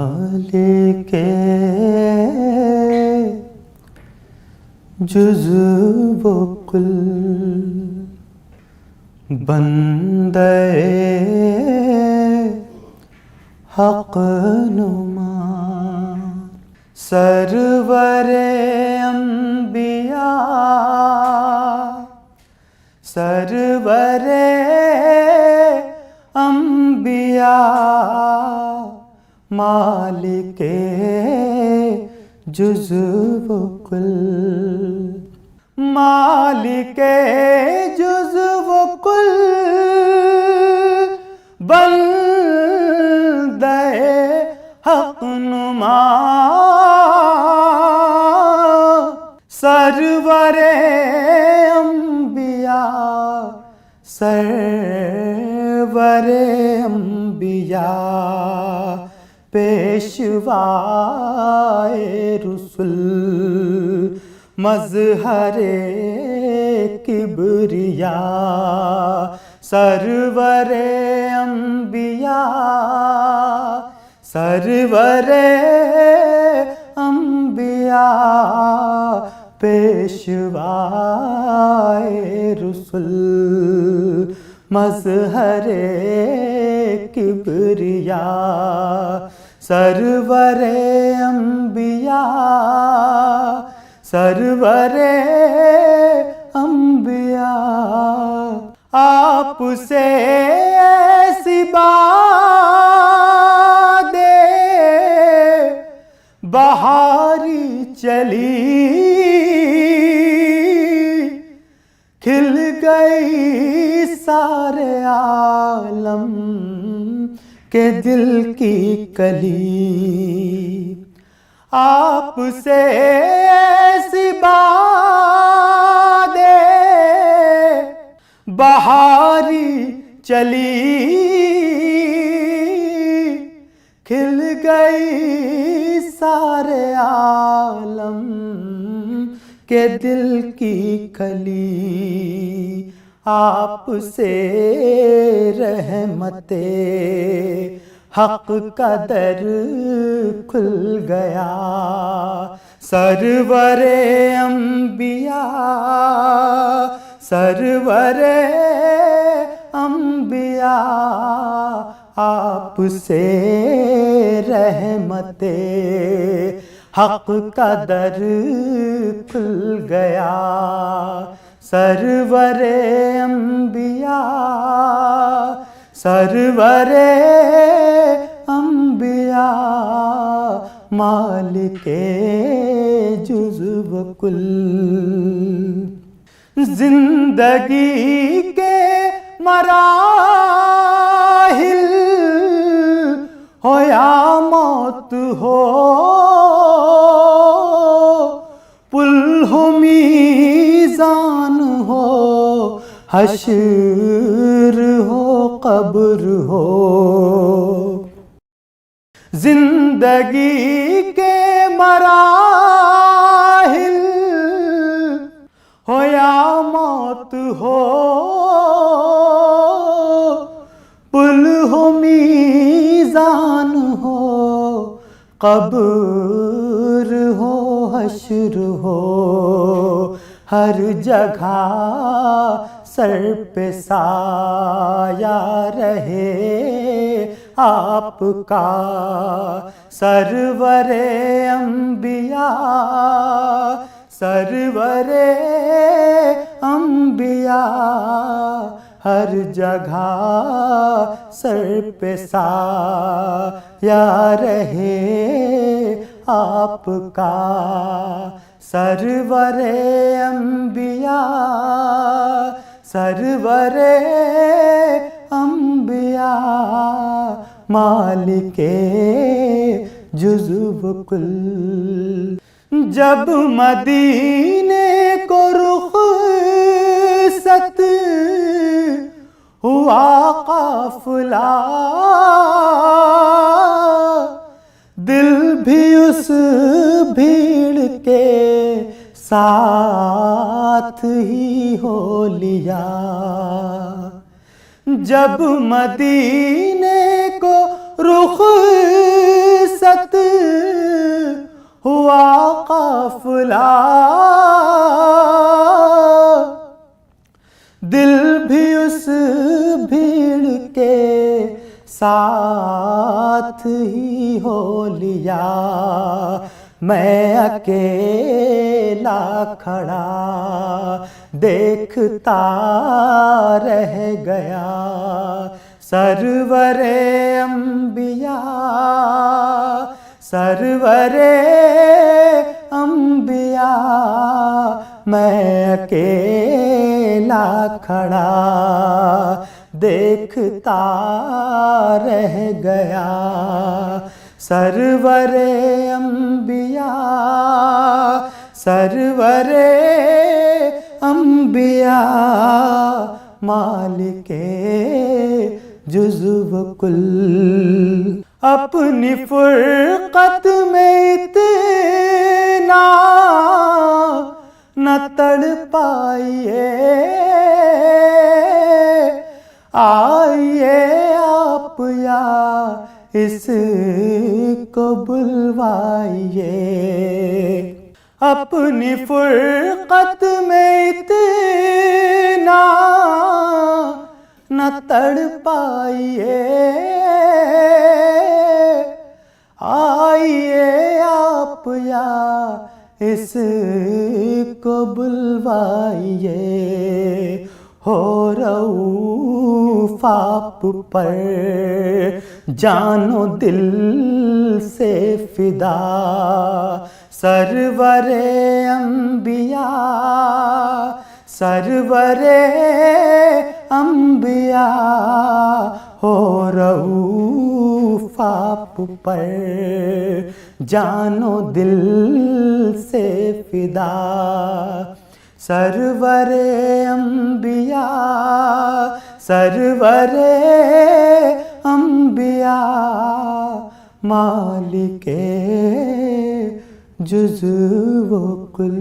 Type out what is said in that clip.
مالک جزو و کل بندے حق نما سرور انبیاء سرور انبیاء مالک جزو و کل مالک جزو و کل بندے حق نما سرور انبیاء سرور انبیاء پیشوائے رسول مظہر کبریاء سرور انبیاء سرور انبیاء پیشوائے رسول مظہر کبریاء سرور انبیاء سرور انبیاء آپ سے ایسی باد بہاری چلی کھل گئی سارے عالم کے دل کی کلی آپ سے ایسی باد بہاری چلی کھل گئی سارے عالم کے دل کی کلی آپ سے رحمت حق کا در کھل گیا سرور انبیاء سرور انبیاء آپ سے رحمت حق کا در کھل گیا سرور انبیاء سرور انبیاء مالک جزو و کل زندگی کے مراحل ہو یا موت ہو پل ہو میزان ہو حشر ہو قبر ہو زندگی کے مراحل ہو یا موت ہو پل ہو میزان ہو قبر ہو حشر ہو ہر جگہ سر پہ سایہ رہے آپ کا سرور انبیاء سرور انبیاء ہر جگہ سر پہ سایہ رہے آپ کا سرور انبیاء سرور انبیاء مالک جزو و کل جب مدینے کو رخصت ہوا قافلہ دل بھی اس بھیڑ کے ساتھ ہی ہو لیا جب مدینے کو رخصت قافلہ دل بھی اس بھیڑ کے ساتھ ہی ہو لیا، میں اکیلا کھڑا دیکھتا رہ گیا، سرور انبیاء سرور انبیاء میں اکیلا کھڑا دیکھتا رہ گیا، سرور انبیاء سرور انبیاء مالک جزو و کل، اپنی فرقت میں اتنا نہ تڑ پائیے، آئیے آپ یا اس کو بلوائیے، اپنی فرقت میں اتنا نہ تڑ پائیے، آئیے آپ یا اس کو بلوائیے، ہو رؤوف آپ پر جان و دل سے فدا، سرور انبیاء سرور انبیاء ہو رؤوف آپ پر جان و دل سے فدا، سرور انبیاء سرور انبیاء مالک جزو و کل۔